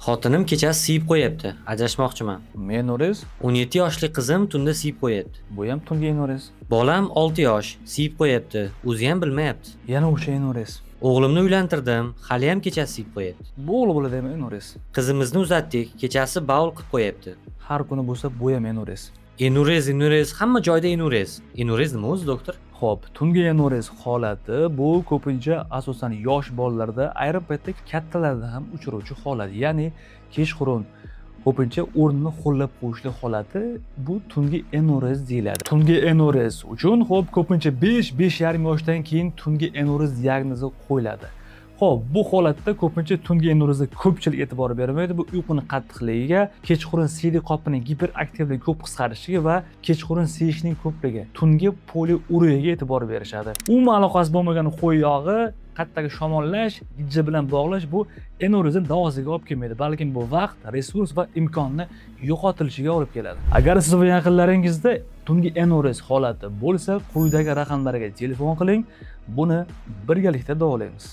Xotinim kechasi siyib qo'yapti. Ajrashmoqchiman. Menorez, 17 yoshli qizim tunda siyib qo'yapti. bu ham tungi enorez. Bolam 6 yosh, siyib qo'yapti. O'zi ham bilmayapti. Yana o'sha enorez. O'g'limni uylantirdim, hali ham kechasi siyib qo'yapti. Bu o'g'li bo'ladimi enorez? Qizimizni uzatdik, kechasi baul qilib qo'yapti. Har kuni bo'lsa bu ham enorez. Enurez, hamma joyda enurez. Enurez nima o'zi, doktor? Xo'p, tungi enorez holati bu ko'pincha asosan yosh bolalarda, ayrim paytda kattalarda ham uchrayotgan holat. Ya'ni kechqurun ko'pincha o'rnini ho'llab qo'yishli holati bu tungi enorez deyiladi. Tungi enorez uchun ko'pincha 5-5,5 yoshdan keyin tungi enorez diagnozi qo'yiladi. Xo'p, bu holatda ko'pincha tungi enorezga ko'pchilik e'tibor bermaydi. Bu uyquning qattiqligiga, kechqurun siydik qopining giperaktivligi ko'p qisqarishiga va kechqurun siyishning ko'pligi, tungi poliuriyaga e'tibor berishadi. Umuman aloqasi bo'lmagan qo'y yog'i, qattaga shamollash, gijja bilan bog'lash bu enorezning davosiga olib kelmaydi, balkim bu vaqt, resurs va imkonni yo'qotilishiga olib keladi. Agar siz va yaqinlaringizda tungi enorez holati bo'lsa, quyidagi raqamlarga telefon qiling, buni birgalikda davolaymiz.